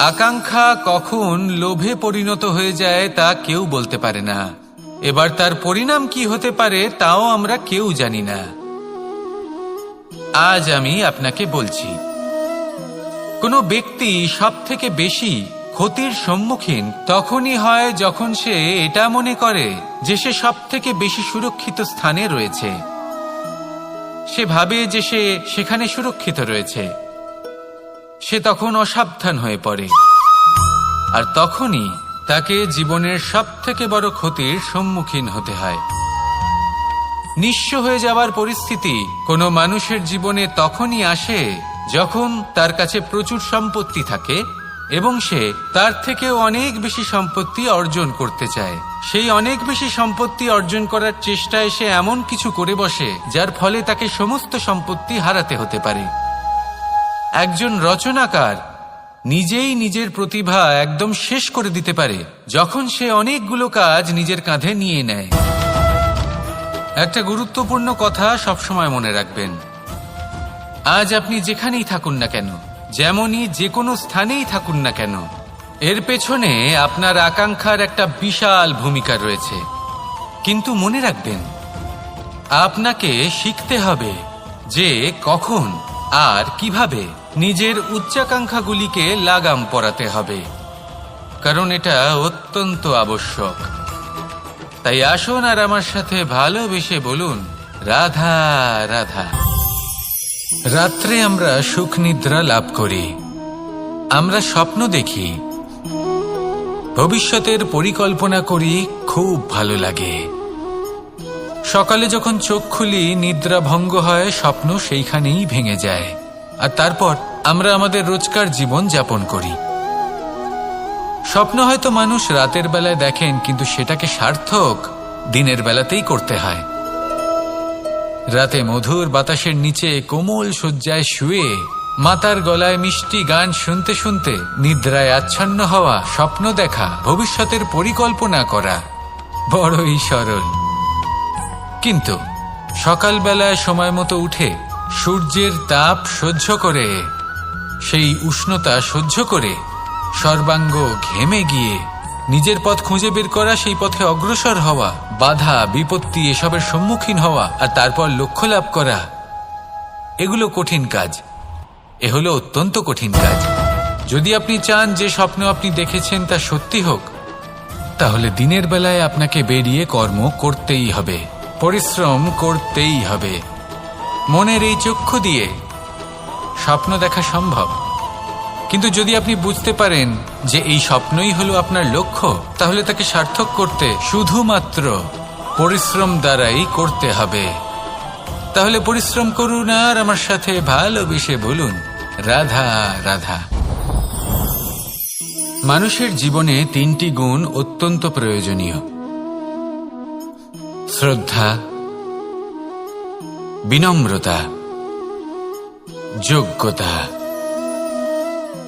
আকাঙ্ক্ষা কখন লোভে পরিণত হয়ে যায় তা কেউ বলতে পারে না। এবার তার পরিণাম কি হতে পারে তাও আমরা কেউ জানি না। আজ আমি আপনাকে বলছি, কোনো ব্যক্তি সবথেকে বেশি ক্ষতির সম্মুখীন তখনই হয় যখন সে এটা মনে করে যে সে সবথেকে বেশি সুরক্ষিত স্থানে রয়েছে। সে ভাবে যে সে সেখানে সুরক্ষিত রয়েছে। সে তখন অসাবধান হয়ে পড়ে, আর তখনই তাকে জীবনের সবথেকে বড় ক্ষতির সম্মুখীন হতে হয়। নিঃস্ব হয়ে যাওয়ার পরিস্থিতি কোনো মানুষের জীবনে তখনই আসে যখন তার কাছে প্রচুর সম্পত্তি থাকে এবং সে তার থেকেও অনেক বেশি সম্পত্তি অর্জন করতে চায়। সেই অনেক বেশি সম্পত্তি অর্জন করার চেষ্টায় সে এমন কিছু করে বসে যার ফলে তাকে সমস্ত সম্পত্তি হারাতে হতে পারে। একজন রচনাকার নিজেই নিজের প্রতিভা একদম শেষ করে দিতে পারে যখন সে অনেকগুলো কাজ নিজের কাঁধে নিয়ে নেয়। একটা গুরুত্বপূর্ণ কথা সবসময় মনে রাখবেন, আজ আপনি যেখানেই থাকুন না কেন, যেমনই যে কোনো স্থানেই থাকুন না কেন, এর পেছনে আপনার আকাঙ্ক্ষার একটা বিশাল ভূমিকা রয়েছে। কিন্তু মনে রাখবেন, আপনাকে শিখতে হবে যে কখন আর কিভাবে নিজের উচ্চাকাঙ্ক্ষাগুলিকে লাগাম পরাতে হবে, কারণ এটা অত্যন্ত আবশ্যক। তাই আসুন আর আমার সাথে ভালোবেসে বলুন, রাধা রাধা। রাত্রে আমরা সুখ নিদ্রা লাভ করি, আমরা স্বপ্ন দেখি, ভবিষ্যতের পরিকল্পনা করি, খুব ভালো লাগে। সকালে যখন চোখ খুলি নিদ্রা ভঙ্গ হয়, স্বপ্ন সেইখানেই ভেঙে যায়, আর তারপর আমরা আমাদের রোজকার জীবন যাপন করি। স্বপ্ন হয়তো মানুষ রাতের বেলায় দেখেন, কিন্তু সেটাকে সার্থক দিনের বেলাতেই করতে হয়। রাতে মধুর বাতাসের নিচে কোমল শয্যায় শুয়ে মাতার গলায় মিষ্টি গান শুনতে শুনতে নিদ্রায় আচ্ছন্ন হওয়া, স্বপ্ন দেখা, ভবিষ্যতের পরিকল্পনা করা বড়ই সরল। কিন্তু সকালবেলায় সময় মতো উঠে সূর্যের তাপ সহ্য করে, সেই উষ্ণতা সহ্য করে সর্বাঙ্গ ঘেমে গিয়ে নিজের পথ খুঁজে বের করা, সেই পথে অগ্রসর হওয়া, বাধা বিপত্তি এসবের সম্মুখীন হওয়া, আর তারপর লক্ষ্য লাভ করা, এগুলো কঠিন কাজ। এ হলো অত্যন্ত কঠিন কাজ। যদি আপনি চান যে স্বপ্ন আপনি দেখেছেন তা সত্যি হোক, তাহলে দিনের বেলায় আপনাকে বেরিয়ে কর্ম করতেই হবে, পরিশ্রম করতেই হবে। মনের এই চক্ষু দিয়ে স্বপ্ন দেখা সম্ভব, কিন্তু যদি আপনি বুঝতে পারেন যে এই স্বপ্নই হলো আপনার লক্ষ্য, তাহলে তাকে সার্থক করতে শুধুমাত্র পরিশ্রম দ্বারাই করতে হবে। তাহলে পরিশ্রম করুন আর আমার সাথে ভালোবেসে বলুন, রাধা রাধা। মানুষের জীবনে তিনটি গুণ অত্যন্ত প্রয়োজনীয়: শ্রদ্ধা, বিনম্রতা, যোগ্যতা।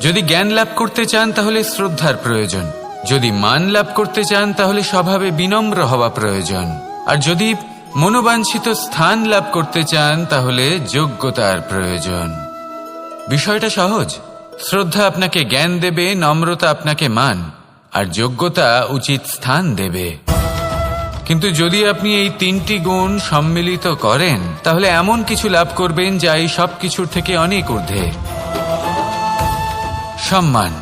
যদি জ্ঞান লাভ করতে চান তাহলে শ্রদ্ধার প্রয়োজন, যদি মান লাভ করতে চান তাহলে স্বভাবে বিনম্র হওয়া প্রয়োজন, আর যদি মনোবাঞ্ছিত স্থান লাভ করতে চান তাহলে যোগ্যতার প্রয়োজন। বিষয়টা সহজ। শ্রদ্ধা আপনাকে জ্ঞান দেবে, নম্রতা আপনাকে মান, আর যোগ্যতা উচিত স্থান দেবে। কিন্তু যদি আপনি এই তিনটি গুণ সম্মিলিত করেন তাহলে এমন কিছু লাভ করবেন যা এই সব কিছুর থেকে অনেক ঊর্ধ্বে। সম্মান।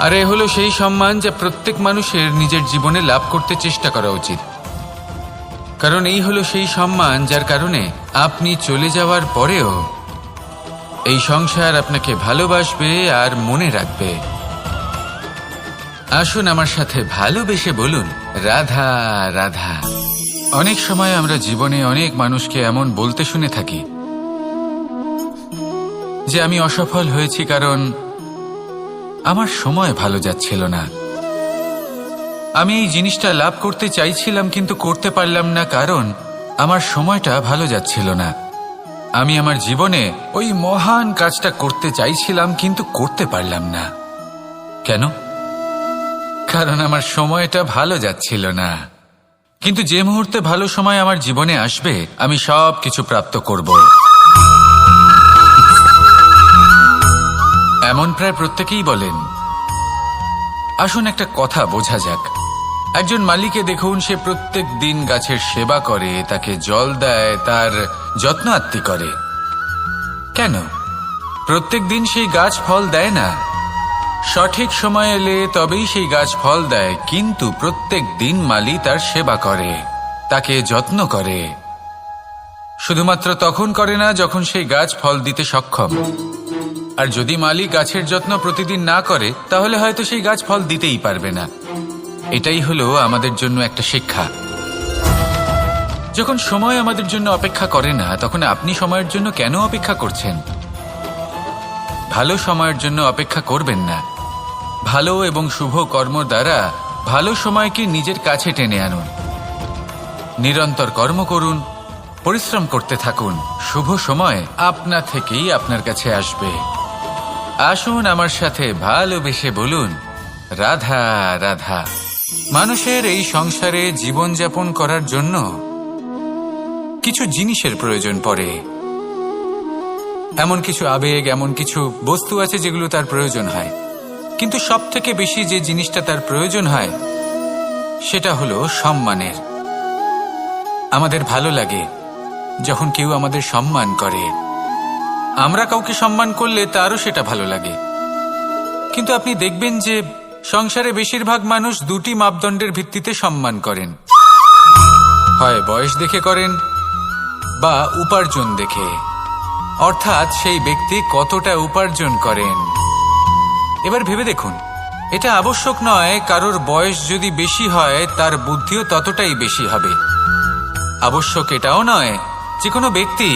আর এ হলো সেই সম্মান যা প্রত্যেক মানুষের নিজের জীবনে লাভ করতে চেষ্টা করা উচিত, কারণ এই হলো সেই সম্মান যার কারণে আপনি চলে যাওয়ার পরেও এই সংসার আপনাকে ভালোবাসবে আর মনে রাখবে। আসুন আমার সাথে ভালোবেসে বলুন, রাধা রাধা। অনেক সময় আমরা জীবনে অনেক মানুষকে এমন বলতে শুনে থাকি যে আমি অসফল হয়েছি কারণ আমার সময় ভালো যাচ্ছিল না, আমি এই জিনিসটা লাভ করতে চাইছিলাম কিন্তু করতে পারলাম না কারণ আমার সময়টা ভালো যাচ্ছিল না, আমি আমার জীবনে ওই মহান কাজটা করতে চাইছিলাম কিন্তু করতে পারলাম না। কেন? কারণ আমার সময়টা ভালো যাচ্ছিল না। কিন্তু যে মুহূর্তে ভালো সময় আমার জীবনে আসবে আমি সব কিছু প্রাপ্ত করব। এমন প্রায় প্রত্যেকেই বলেন। আসুন একটা কথা বোঝা যাক। একজন মালিকে দেখুন, সে প্রত্যেক দিন গাছের সেবা করে, তাকে জল দেয়, তার যত্ন আত্তি করে। কেন প্রত্যেক দিন সেই গাছ ফল দেয় না? সঠিক সময় এলে তবেই সেই গাছ ফল দেয়, কিন্তু প্রত্যেক দিন মালি তার সেবা করে, তাকে যত্ন করে। শুধুমাত্র তখন করে না যখন সেই গাছ ফল দিতে সক্ষম। আর যদি মালি গাছের যত্ন প্রতিদিন না করে, তাহলে হয়তো সেই গাছ ফল দিতেই পারবে না। এটাই হলো আমাদের জন্য একটা শিক্ষা। যখন সময় আমাদের জন্য অপেক্ষা করে না, তখন আপনি সময়ের জন্য কেন অপেক্ষা করছেন? ভালো সময়ের জন্য অপেক্ষা করবেন না। ভালো এবং শুভ কর্ম দ্বারা ভালো সময়কে নিজের কাছে টেনে আনুন। নিরন্তর কর্ম করুন, পরিশ্রম করতে থাকুন। শুভ সময় আপনা থেকেই আপনার কাছে আসবে। আসুন আমার সাথে ভালোবেসে বলুন, রাধা রাধা। মানুষের এই সংসারে জীবনযাপন করার জন্য কিছু জিনিসের প্রয়োজন পড়ে। এমন কিছু আবেগ, এমন কিছু বস্তু আছে যেগুলো তার প্রয়োজন হয়। কিন্তু সব থেকে বেশি যে জিনিসটা তার প্রয়োজন হয় সেটা হলো সম্মানের। আমাদের ভালো লাগে যখন কেউ আমাদের সম্মান করে। আমরা কাউকে সম্মান করলে তারও সেটা ভালো লাগে। কিন্তু আপনি দেখবেন যে সংসারে বেশিরভাগ মানুষ দুটি মাপদণ্ডের ভিত্তিতে সম্মান করেন। হয় বয়স দেখে করেন বা উপার্জন দেখে, অর্থাৎ সেই ব্যক্তি কতটা উপার্জন করেন। এবার ভেবে দেখুন, এটা আবশ্যক নয় কারোর বয়স যদি বেশি হয় তার বুদ্ধিও ততটাই বেশি হবে। আবশ্যক এটাও নয় যে কোনো ব্যক্তি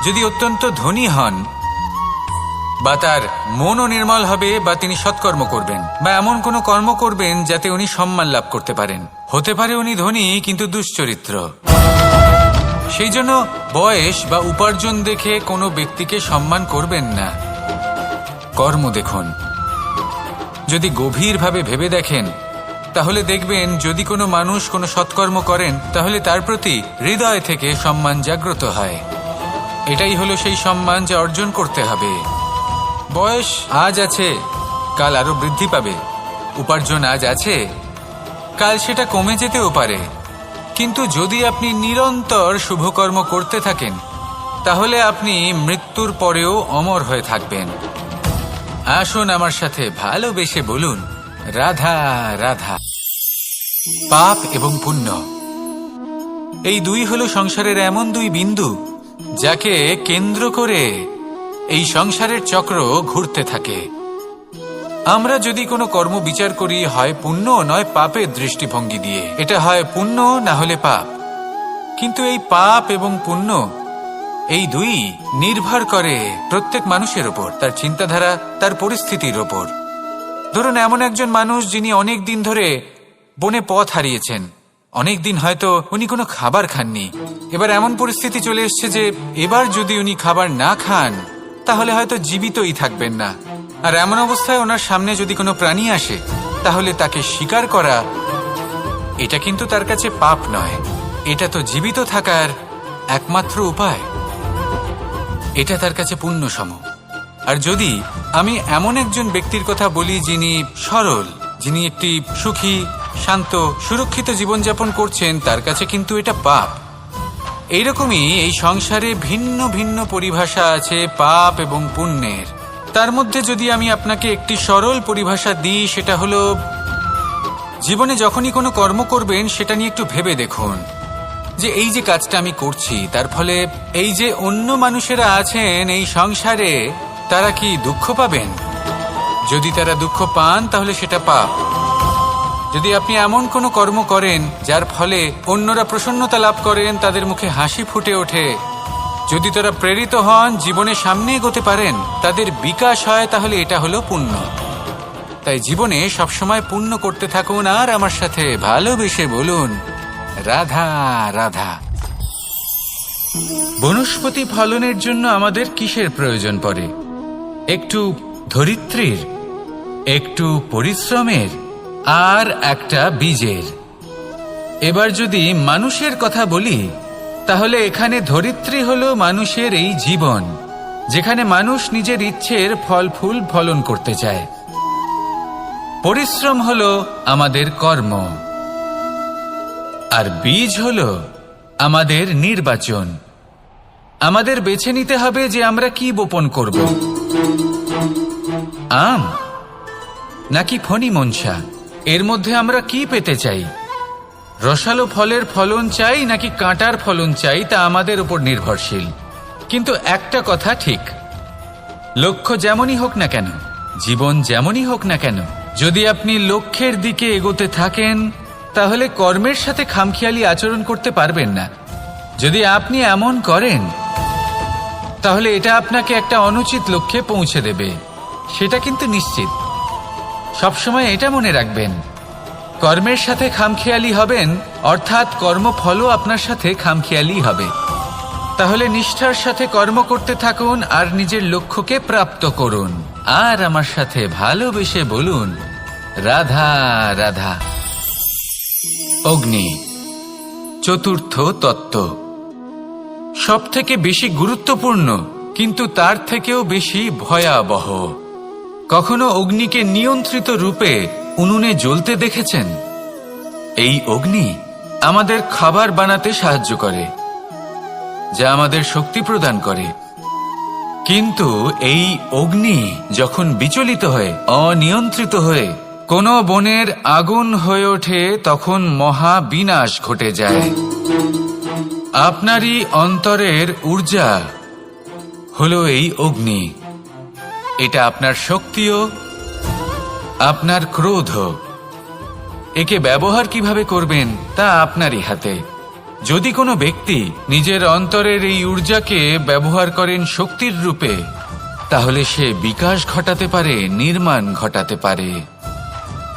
যদি অত্যন্ত ধনী হন বা তার মনও নির্মল হবে বা তিনি সৎকর্ম করবেন বা এমন কোনো কর্ম করবেন যাতে উনি সম্মান লাভ করতে পারেন। হতে পারে উনি ধনী কিন্তু দুশ্চরিত্র। সেই জন্য বয়স বা উপার্জন দেখে কোনো ব্যক্তিকে সম্মান করবেন না। কর্ম দেখুন। যদি গভীরভাবে ভেবে দেখেন তাহলে দেখবেন যদি কোনো মানুষ কোনো সৎকর্ম করেন তাহলে তার প্রতি হৃদয় থেকে সম্মান জাগ্রত হয়। এটাই হলো সেই সম্মান যা অর্জন করতে হবে। বয়স আজ আছে, কাল আরো বৃদ্ধি পাবে। উপার্জন আজ আছে, কাল সেটা কমে যেতেও পারে। কিন্তু যদি আপনি নিরন্তর শুভকর্ম করতে থাকেন তাহলে আপনি মৃত্যুর পরেও অমর হয়ে থাকবেন। আসুন আমার সাথে ভালোবেসে বলুন, রাধা রাধা। পাপ এবং পুণ্য, এই দুই হলো সংসারের এমন দুই বিন্দু যাকে কেন্দ্র করে এই সংসারের চক্র ঘুরতে থাকে। আমরা যদি কোনো কর্ম বিচার করি, হয় পুণ্য নয় পাপের দৃষ্টিভঙ্গি দিয়ে, এটা হয় পুণ্য না হলে পাপ। কিন্তু এই পাপ এবং পুণ্য এই দুই নির্ভর করে প্রত্যেক মানুষের ওপর, তার চিন্তাধারা, তার পরিস্থিতির ওপর। ধরুন এমন একজন মানুষ যিনি অনেক দিন ধরে বনে পথ হারিয়েছেন, অনেক দিন হয়তো উনি কোনো খাবার খাননি। এবার এমন পরিস্থিতি চলে এসছে যে এবার যদি উনি খাবার না খান তাহলে হয়তো জীবিতই থাকবেন না। আর এমন অবস্থায় ওনার সামনে যদি কোনো প্রাণী আসে তাহলে তাকে শিকার করা, এটা কিন্তু তার কাছে পাপ নয়। এটা তো জীবিত থাকার একমাত্র উপায়। এটা তার কাছে পুণ্য সম। আর যদি আমি এমন একজন ব্যক্তির কথা বলি যিনি সরল, যিনি একটি সুখী, শান্ত, সুরক্ষিত জীবনযাপন করছেন, তার কাছে কিন্তু এটা পাপ। এইরকমই এই সংসারে ভিন্ন ভিন্ন পরিভাষা আছে পাপ এবং পুণ্যের। তার মধ্যে যদি আমি আপনাকে একটি সরল পরিভাষা দিই, সেটা হলো জীবনে যখনই কোনো কর্ম করবেন সেটা নিয়ে একটু ভেবে দেখুন যে এই যে কাজটা আমি করছি তার ফলে এই যে অন্য মানুষেরা আছেন এই সংসারে, তারা কি দুঃখ পাবেন? যদি তারা দুঃখ পান তাহলে সেটা পাপ। যদি আপনি এমন কোনো কর্ম করেন যার ফলে অন্যরা প্রসন্নতা লাভ করেন, তাদের মুখে হাসি ফুটে ওঠে, যদি তারা প্রেরিত হন, জীবনে সামনে এগোতে পারেন, তাদের বিকাশ হয়, তাহলে এটা হলো পুণ্য। তাই জীবনে সবসময় পুণ্য করতে থাকুন আর আমার সাথে ভালোবেসে বলুন, রাধা রাধা। বনস্পতি ফলনের জন্য আমাদের কিসের প্রয়োজন পড়ে? একটু ধরিত্রীর, একটু পরিশ্রমের আর একটা বীজের। এবার যদি মানুষের কথা বলি তাহলে এখানে ধরিত্রী হলো মানুষের এই জীবন, যেখানে মানুষ নিজের ইচ্ছের ফল ফুল ফলন করতে চায়। পরিশ্রম হলো আমাদের কর্ম, আর বীজ হলো আমাদের নির্বাচন। আমাদের বেছে নিতে হবে যে আমরা কি বপন করব, আম নাকি ফণি মনসা। এর মধ্যে আমরা কি পেতে চাই? রসালো ফলের ফলন চাই নাকি কাঁটার ফলন চাই, তা আমাদের উপর নির্ভরশীল। কিন্তু একটা কথা ঠিক, লক্ষ্য যেমনই হোক না কেন, জীবন যেমনই হোক না কেন, যদি আপনি লক্ষ্যের দিকে এগোতে থাকেন তাহলে কর্মের সাথে খামখেয়ালি আচরণ করতে পারবেন না। যদি আপনি এমন করেন তাহলে এটা আপনাকে একটা অনুচিত লক্ষ্যে পৌঁছে দেবে, সেটা কিন্তু নিশ্চিত। সবসময় এটা মনে রাখবেন, কর্মের সাথে খামখেয়ালি হবেন অর্থাৎ কর্মফলও আপনার সাথে খামখেয়ালি হবে। তাহলে নিষ্ঠার সাথে কর্ম করতে থাকুন আর নিজের লক্ষ্যকে প্রাপ্ত করুন। আর আমার সাথে ভালোবেসে বলুন, রাধা রাধা। অগ্নি চতুর্থ তত্ত্ব, সব থেকে বেশি গুরুত্বপূর্ণ কিন্তু তার থেকেও বেশি ভয়াবহ। কখনো অগ্নিকে নিয়ন্ত্রিত রূপে উনুনে জ্বলতে দেখেছেন? এই অগ্নি আমাদের খাবার বানাতে সাহায্য করে, যা আমাদের শক্তি প্রদান করে। কিন্তু এই অগ্নি যখন বিচলিত হয়ে, অনিয়ন্ত্রিত হয়ে কোনো বনের আগুন হয়ে ওঠে, তখন মহা বিনাশ ঘটে যায়। আপনারই অন্তরের ঊর্জা হলো এই অগ্নি। এটা আপনার শক্তিও, আপনার ক্রোধ। একে ব্যবহার কিভাবে করবেন তা আপনারই হাতে। যদি কোনো ব্যক্তি নিজের অন্তরের এই ঊর্জাকে ব্যবহার করেন শক্তির রূপে, তাহলে সে বিকাশ ঘটাতে পারে, নির্মাণ ঘটাতে পারে।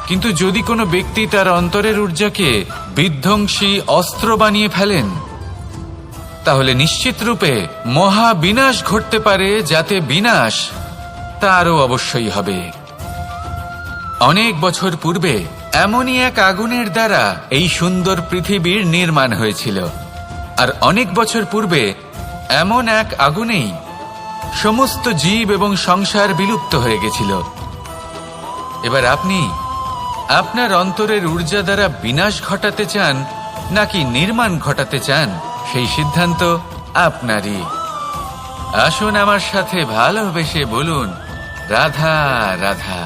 কিন্তু যদি কোনো ব্যক্তি তার অন্তরের ঊর্জাকে বিধ্বংসী অস্ত্র বানিয়ে ফেলেন, তাহলে নিশ্চিত রূপে মহা বিনাশ ঘটতে পারে, যাতে বিনাশ তারও অবশ্যই হবে। অনেক বছর পূর্বে এমনই এক আগুনের দ্বারা এই সুন্দর পৃথিবীর নির্মাণ হয়েছিল। আর অনেক বছর পূর্বে এমন এক আগুনেই সমস্ত জীব এবং সংসার বিলুপ্ত হয়ে গেছিল। এবার আপনি আপনার অন্তরের ঊর্জা দ্বারা বিনাশ ঘটাতে চান নাকি নির্মাণ ঘটাতে চান, সেই সিদ্ধান্ত আপনারই। আসুন আমার সাথে ভালোবেসে বলুন, রাধা রাধা।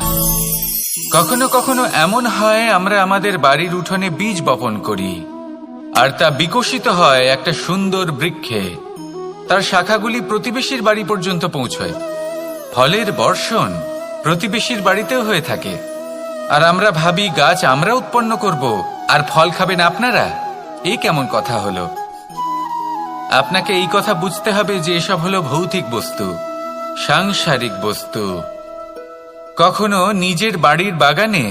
কখনো কখনো এমন হয়, আমরা আমাদের বাড়ির উঠোনে বীজ বপন করি আর তা বিকশিত হয় একটা সুন্দর বৃক্ষে। তার শাখাগুলি প্রতিবেশীর বাড়ি পর্যন্ত পৌঁছয়। ফলের বর্ষণ প্রতিবেশীর বাড়িতেও হয়ে থাকে। আর আমরা ভাবি গাছ আমরা উৎপন্ন করব আর ফল খাবেন আপনারা। এই কেমন কথা হলো? আপনাকে এই কথা বুঝতে হবে যে এসব হলো ভৌতিক বস্তু, সাংসারিক বস্তু। কখনো নিজের বাড়ির বাগানে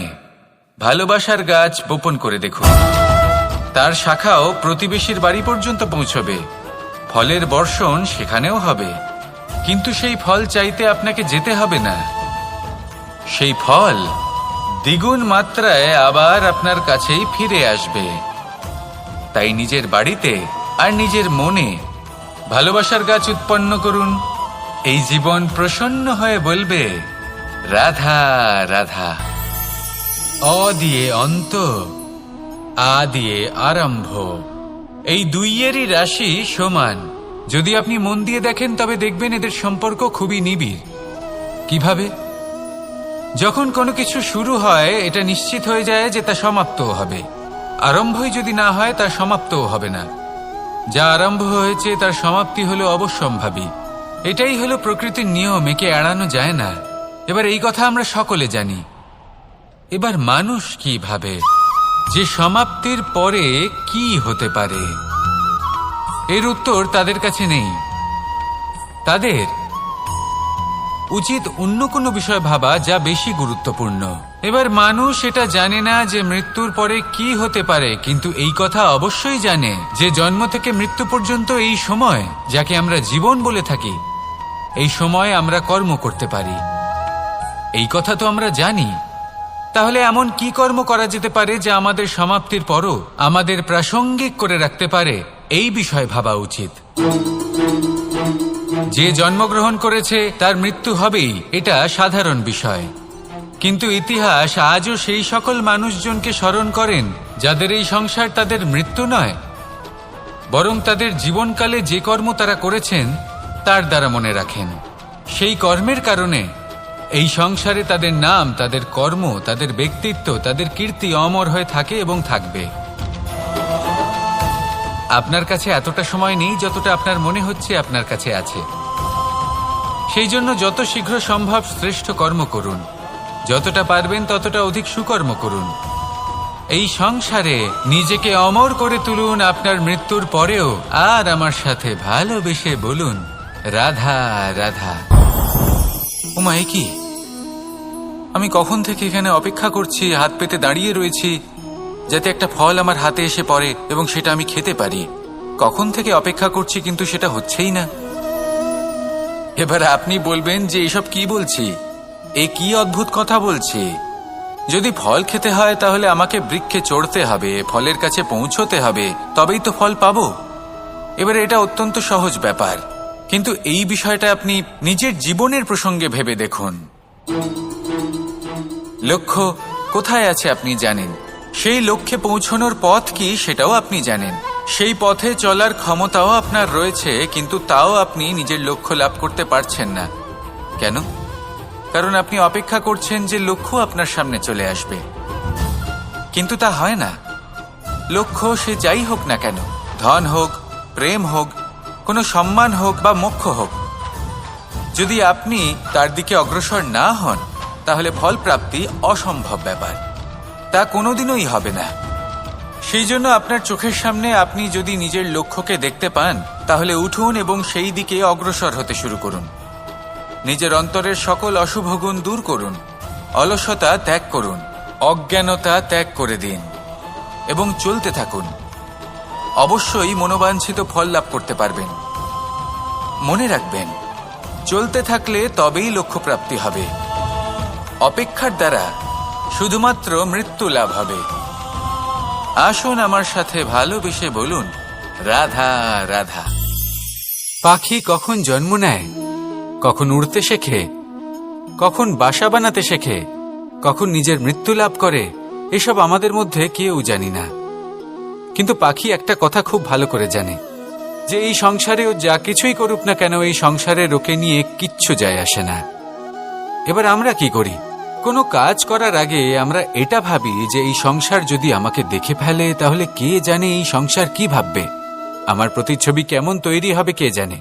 ভালোবাসার গাছ বপন করে দেখুন। তার শাখাও প্রতিবেশীর বাড়ি পর্যন্ত পৌঁছবে, ফলের বর্ষণ সেখানেও হবে। কিন্তু সেই ফল চাইতে আপনাকে যেতে হবে না, সেই ফল দ্বিগুণ মাত্রায় আবার আপনার কাছেই ফিরে আসবে। তাই নিজের বাড়িতে আর নিজের মনে ভালোবাসার গাছ উৎপন্ন করুন। এই জীবন প্রসন্ন হয়ে বলবে, রাধা রাধা। অ দিয়ে অন্ত, আ দিয়ে আরম্ভ, এই দুইয়েরই রাশি সমান। যদি আপনি মন দিয়ে দেখেন তবে দেখবেন এদের সম্পর্ক খুবই নিবিড়। কিভাবে? যখন কোনো কিছু শুরু হয় এটা নিশ্চিত হয়ে যায় যে তা সমাপ্তও হবে। আরম্ভই যদি না হয় তার সমাপ্তও হবে না। যা আরম্ভ হয়েছে তার সমাপ্তি হলো অবশ্যম্ভাবী। এটাই হলো প্রকৃতির নিয়ম, একে এড়ানো যায় না। এবার এই কথা আমরা সকলে জানি। এবার মানুষ কি ভাবে যে সমাপ্তির পরে কি হতে পারে, এর উত্তর তাদের কাছে নেই। তাদের উচিত অন্য কোনো বিষয় ভাবা যা বেশি গুরুত্বপূর্ণ। এবার মানুষ এটা জানে না যে মৃত্যুর পরে কি হতে পারে, কিন্তু এই কথা অবশ্যই জানে যে জন্ম থেকে মৃত্যু পর্যন্ত এই সময়, যাকে আমরা জীবন বলে থাকি, এই সময় আমরা কর্ম করতে পারি। এই কথা তো আমরা জানি। তাহলে এমন কি কর্ম করা যেতে পারে যা আমাদের সমাপ্তির পরও আমাদের প্রাসঙ্গিক করে রাখতে পারে, এই বিষয়ে ভাবা উচিত। যে জন্মগ্রহণ করেছে তার মৃত্যু হবেই, এটা সাধারণ বিষয়। কিন্তু ইতিহাস আজও সেই সকল মানুষজনকে স্মরণ করেন যাদের এই সংসার তাদের মৃত্যু নয়, বরং তাদের জীবনকালে যে কর্ম তারা করেছেন তার দ্বারা মনে রাখেন। সেই কর্মের কারণে এই সংসারে তাদের নাম, তাদের কর্ম, তাদের ব্যক্তিত্ব, তাদের কীর্তি অমর হয়ে থাকে এবং থাকবে। আপনার কাছে এতটা সময় নেই যতটা আপনার মনে হচ্ছে আপনার কাছে আছে। সেই জন্য যত শীঘ্র সম্ভব শ্রেষ্ঠ কর্ম করুন, যতটা পারবেন ততটা অধিক সুকর্ম করুন। এই সংসারে নিজেকে অমর করে তুলুন আপনার মৃত্যুর পরেও, আর আমার সাথে ভালোবেসে বলুন রাধা রাধা। উমা, এ কি? আমি কখন থেকে এখানে অপেক্ষা করছি, হাত পেতে দাঁড়িয়ে রয়েছি যাতে একটা ফল আমার হাতে এসে পড়ে এবং সেটা আমি খেতে পারি। কখন থেকে অপেক্ষা করছি, কিন্তু সেটা হচ্ছেই না। এবার আপনি বলবেন যে এসব কি বলছি, এ কি অদ্ভুত কথা বলছি। যদি ফল খেতে হয় তাহলে আমাকে বৃক্ষে চড়তে হবে, ফলের কাছে পৌঁছতে হবে, তবেই তো ফল পাবো। এবারে এটা অত্যন্ত সহজ ব্যাপার, কিন্তু এই বিষয়টা আপনি নিজের জীবনের প্রসঙ্গে ভেবে দেখুন। লক্ষ্য কোথায় আছে আপনি জানেন, সেই লক্ষ্যে পৌঁছানোর পথ কি সেটাও আপনি জানেন, সেই পথে চলার ক্ষমতাও আপনার রয়েছে, কিন্তু তাও আপনি নিজের লক্ষ্য লাভ করতে পারছেন না। কেন? কারণ আপনি অপেক্ষা করছেন যে লক্ষ্য আপনার সামনে চলে আসবে, কিন্তু তা হয় না। লক্ষ্য সে যাই হোক না কেন, ধন হোক, প্রেম হোক, কোনো সম্মান হোক বা মোক্ষ হোক, যদি আপনি তার দিকে অগ্রসর না হন তাহলে ফল প্রাপ্তি অসম্ভব ব্যাপার, তা কোনোদিনই হবে না। সেই জন্য আপনার চোখের সামনে আপনি যদি নিজের লক্ষ্যকে দেখতে পান তাহলে উঠুন এবং সেই দিকে অগ্রসর হতে শুরু করুন। নিজের অন্তরের সকল অশুভ গুণ দূর করুন, অলসতা ত্যাগ করুন, অজ্ঞানতা ত্যাগ করে দিন এবং চলতে থাকুন। অবশ্যই মনোবাঞ্ছিত ফল লাভ করতে পারবেন। মনে রাখবেন, চলতে থাকলে তবেই লক্ষ্য প্রাপ্তি হবে। অপেক্ষার দ্বারা শুধুমাত্র মৃত্যু লাভ হবে। আসুন আমার সাথে ভালোবেসে বলুন রাধা রাধা। পাখি কখন জন্ম নেয়, কখন উড়তে শেখে, কখন বাসা বানাতে শেখে, কখন নিজের মৃত্যু লাভ করে, এসব আমাদের মধ্যে কেউ জানি না। কিন্তু পাখি একটা কথা খুব ভালো করে জানে, যে এই সংসারে ও যা কিছুই করুক না কেন, এই সংসারে ওকে নিয়ে কিচ্ছু যায় আসে না। এবার আমরা কি করি? কোনো কাজ করার আগে আমরা এটা ভাবি যে এই সংসার যদি আমাকে দেখে ফেলে তাহলে কে জানে এই সংসার কি ভাববে, আমার প্রতিচ্ছবি কেমন তৈরি হবে কে জানে,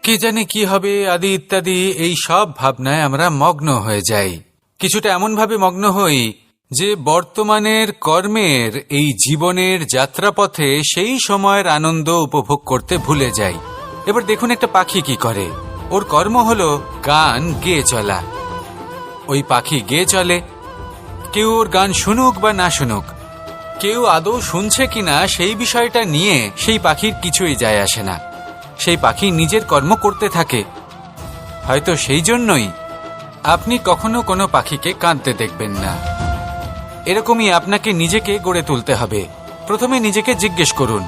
কে জানে কি হবে আদি ইত্যাদি। এই সব ভাবনায় আমরা মগ্ন হয়ে যাই। কিছুটা এমন ভাবে মগ্ন হই যে বর্তমানের কর্মের এই জীবনের যাত্রাপথে সেই সময়ের আনন্দ উপভোগ করতে ভুলে যাই। এবার দেখুন একটা পাখি কি করে, ওর কর্ম হলো গান গেয়ে চলা। ওই পাখি গেয়ে চলে, কেউ ওর গান শুনুক বা না শুনুক, কেউ আদৌ শুনছে কিনা সেই বিষয়টা নিয়ে সেই পাখির কিছুই যায় আসে না। সেই পাখি নিজের কর্ম করতে থাকে। হয়তো সেই জন্যই আপনি কখনো কোনো পাখিকে কাঁদতে দেখবেন না। এরকমই আপনাকে নিজেকে গড়ে তুলতে হবে। প্রথমে নিজেকে জিজ্ঞেস করুন,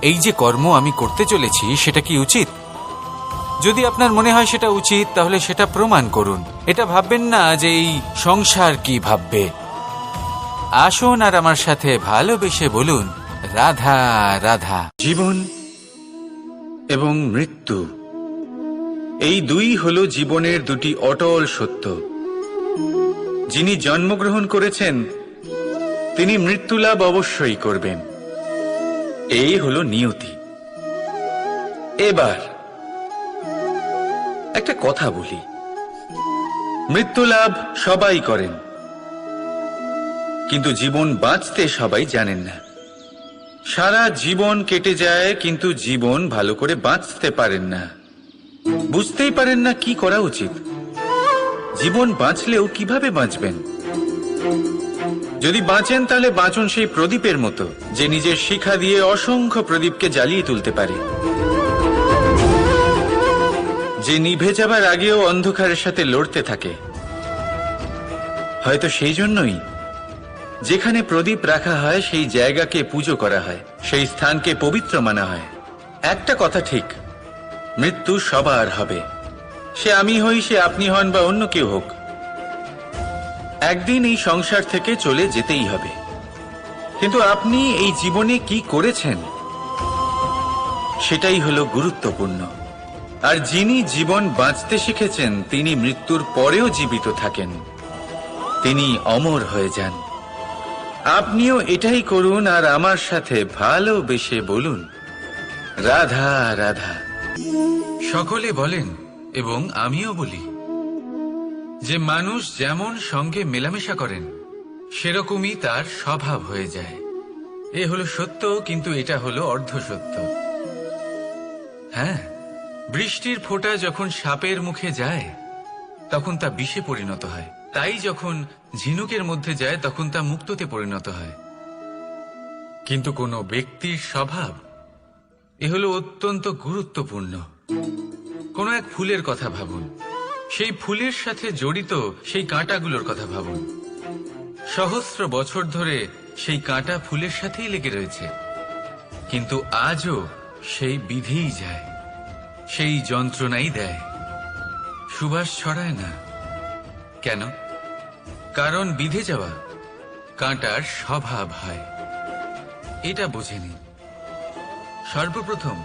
এই যে কর্ম আমি করতে চলেছি সেটা কি উচিত? যদি আপনার মনে হয় সেটা উচিত তাহলে সেটা প্রমাণ করুন। এটা ভাববেন না যে এই সংসার কি ভাববে। আসুন আর আমার সাথে ভালোবেসে বলুন রাধা রাধা। জীবন এবং মৃত্যু, এই দুই হলো জীবনের দুটি অটল সত্য। যিনি জন্মগ্রহণ করেছেন তিনি মৃত্যু লাভ অবশ্যই করবেন, এই হলো নিয়তি। এবার একটা কথা বলি, মৃত্যু লাভ সবাই করেন, কিন্তু জীবন বাঁচতে সবাই জানেন না। সারা জীবন কেটে যায় কিন্তু জীবন ভালো করে বাঁচতে পারেন না, বুঝতেই পারেন না কি করা উচিত। জীবন বাঁচলেও কিভাবে বাঁচবেন? যদি বাঁচেন তাহলে বাঁচুন সেই প্রদীপের মতো, যে নিজের শিখা দিয়ে অসংখ্য প্রদীপকে জ্বালিয়ে তুলতে পারে, যে নিভে যাবার আগেও অন্ধকারের সাথে লড়তে থাকে। হয়তো সেই জন্যই যেখানে প্রদীপ রাখা হয় সেই জায়গাকে পুজো করা হয়, সেই স্থানকে পবিত্র মানা হয়। একটা কথা ঠিক, মৃত্যু সবার হবে, সে আমি হই, সে আপনি হন বা অন্য কেউ হোক। একদিন এই সংসার থেকে চলে যেতেই হবে। কিন্তু আপনি এই জীবনে কি করেছেন সেটাই হলো গুরুত্বপূর্ণ। আর যিনি জীবন বাঁচতে শিখেছেন তিনি মৃত্যুর পরেও জীবিত থাকেন, তিনি অমর হয়ে যান। আপনিও এটাই করুন আর আমার সাথে ভালোবেসে বলুন, রাধা রাধা। সকলে বলেন এবং আমিও বলি যে মানুষ যেমন সঙ্গে মেলামেশা করেন সেরকমই তার স্বভাব হয়ে যায়। এ হলো সত্য, কিন্তু এটা হলো অর্ধ সত্য। হ্যাঁ, বৃষ্টির ফোঁটা যখন সাপের মুখে যায় তখন তা বিষে পরিণত হয়, তাই যখন ঝিনুকের মধ্যে যায় তখন তা মুক্তোতে পরিণত হয়। কিন্তু কোনো ব্যক্তির স্বভাব এ হলো অত্যন্ত গুরুত্বপূর্ণ। কোনো এক ফুলের কথা ভাবুন, সেই ফুলের সাথে জড়িত সেই কাঁটাগুলোর কথা ভাবুন। সহস্র বছর ধরে সেই কাঁটা ফুলের সাথেই লেগে রয়েছে, কিন্তু আজও সেই বিধেই যায়, সেই যন্ত্রণাই দেয়, সুবাস ছড়ায় না। কেন? কারণ বিধে যাওয়া কাঁটার স্বভাব হয়। এটা বোঝেনি। সর্বপ্রথম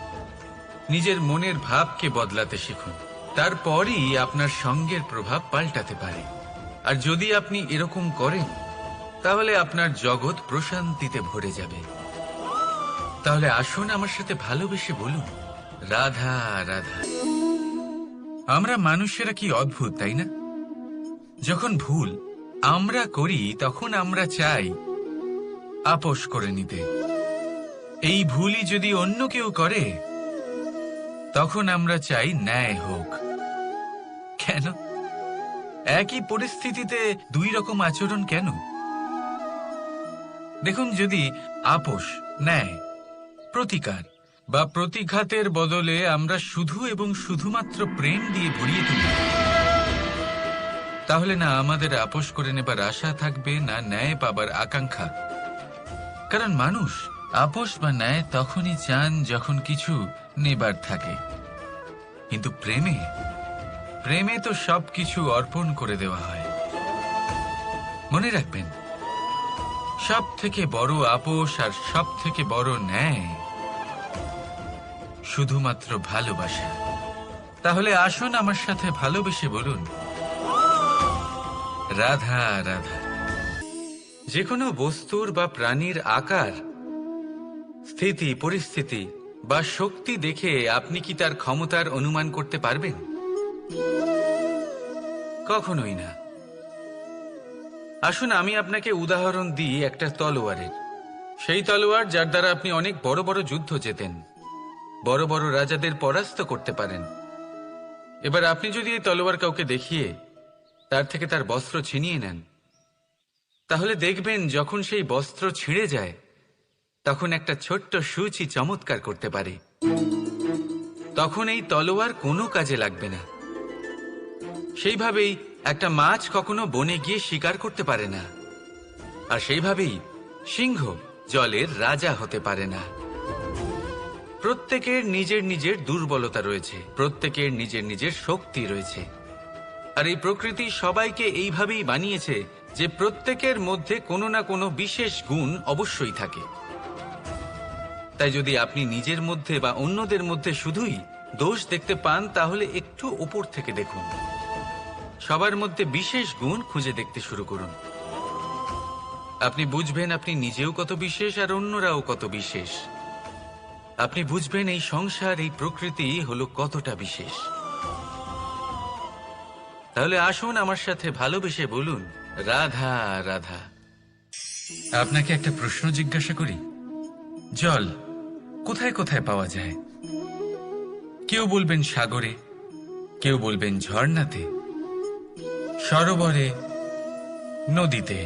নিজের মনের ভাবকে বদলাতে শিখুন, তারপরই আপনার সঙ্গের প্রভাব পাল্টাতে পারে। আর যদি আপনি এরকম করেন তাহলে আপনার জগৎ প্রশান্তিতে ভরে যাবে। তাহলে আসুন আমার সাথে ভালোবেসে বলুন, রাধা রাধা। আমরা মানুষেরা কি অদ্ভুত, তাই না? যখন ভুল আমরা করি তখন আমরা চাই আপোষ করে নিতে। এই ভুলই যদি অন্য কেউ করে তখন আমরা চাই ন্যায় হোক। কেন? একই পরিস্থিতিতে দুই রকম আচরণ কেন? দেখুন, যদি আপোষ, ন্যায়, প্রতিকার বা প্রতিঘাতের বদলে আমরা শুধু এবং শুধুমাত্র প্রেম দিয়ে ভরিয়ে তুলি, তাহলে না আমাদের আপোষ করে নেবার আশা থাকবে, না ন্যায় পাবার আকাঙ্ক্ষা। কারণ মানুষ আপোষ বা ন্যায় তখনই চান যখন কিছু নেবার থাকে। কিন্তু প্রেমে তো সবকিছু অর্পণ করে দেওয়া হয়। মনে রাখবেন, সব থেকে বড় আপোষ আর সব থেকে বড় ন্যায় শুধুমাত্র ভালোবাসা। তাহলে আসুন আমার সাথে ভালোবেসে বলুন, রাধা রাধা। যে কোনো বস্তুর বা প্রাণীর আকার, স্থিতি, পরিস্থিতি বা শক্তি দেখে আপনি কি তার ক্ষমতার অনুমান করতে পারবেন? কখনোই না। আসুন আমি আপনাকে উদাহরণ দিই একটা তলোয়ারের। সেই তলোয়ার যার দ্বারা আপনি অনেক বড় বড় যুদ্ধ জেতেন, বড় বড় রাজাদের পরাস্ত করতে পারেন। এবার আপনি যদি এই তলোয়ার কাউকে দেখিয়ে তার থেকে তার বস্ত্র ছিনিয়ে নেন, তাহলে দেখবেন যখন সেই বস্ত্র ছিঁড়ে যায় তখন একটা ছোট্ট সূচি চমৎকার করতে পারে। তখন এই তলোয়ার কোনো কাজে লাগবে না। সেইভাবেই একটা মাছ কখনো বনে গিয়ে শিকার করতে পারে না, আর সেইভাবেই সিংহ জলের রাজা হতে পারে না। প্রত্যেকের নিজের নিজের দুর্বলতা রয়েছে, প্রত্যেকের নিজের নিজের শক্তি রয়েছে। আর এই প্রকৃতি সবাইকে এইভাবেই বানিয়েছে যে প্রত্যেকের মধ্যে কোনো না কোনো বিশেষ গুণ অবশ্যই থাকে। তাই যদি আপনি নিজের মধ্যে বা অন্যদের মধ্যে শুধুই দোষ দেখতে পান তাহলে একটু উপর থেকে দেখুন, সবার মধ্যে বিশেষ গুণ খুঁজে দেখতে শুরু করুন। আপনি বুঝবেন আপনি নিজেও কত বিশেষ আর অন্যরাও কত বিশেষ। আপনি বুঝবেন এই সংসার, এই প্রকৃতি হলো কতটা বিশেষ। তাহলে আসুন আমার সাথে ভালোবেসে বলুন, রাধা রাধা। আপনাকে একটা প্রশ্ন জিজ্ঞাসা করি, জল কোথায় কোথায় পাওয়া যায়? কেউ বলবেন সাগরে, কেউ বলবেন ঝর্ণাতে, সরোবরে, নদীতে।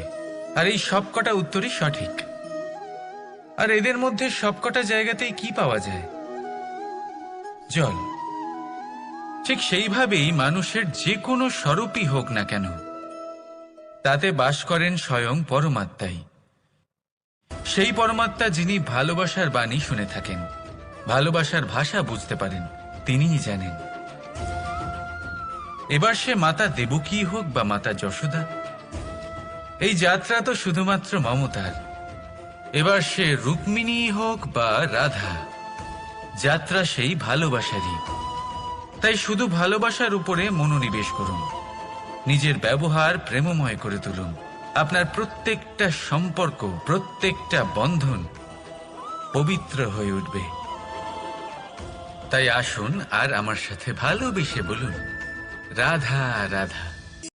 আর এই সবকটা উত্তরই সঠিক। আর এদের মধ্যে সবকটা জায়গাতেই কি পাওয়া যায়? জল। ঠিক সেইভাবেই মানুষের যে কোনো স্বরূপই হোক না কেন, তাতে বাস করেন স্বয়ং পরমাত্মাই। সেই পরমাত্মা যিনি ভালোবাসার বাণী শুনে থাকেন, ভালোবাসার ভাষা বুঝতে পারেন, তিনিই জানেন। এবার সে মাতা দেবকী হোক বা মাতা যশোদা, এই যাত্রা তো শুধুমাত্র মমতার। এবার সে রুক্মিণী হোক বা রাধা, যাত্রা সেই ভালোবাসারই। তাই শুধু ভালোবাসার উপরে মনোনিবেশ করুন, নিজের ব্যবহার প্রেমময় করে তুলুন। আপনার প্রত্যেকটা সম্পর্ক, প্রত্যেকটা বন্ধন পবিত্র হয়ে উঠবে। তাই আসুন আর আমার সাথে ভালোবেসে বলুন, রাধা রাধা।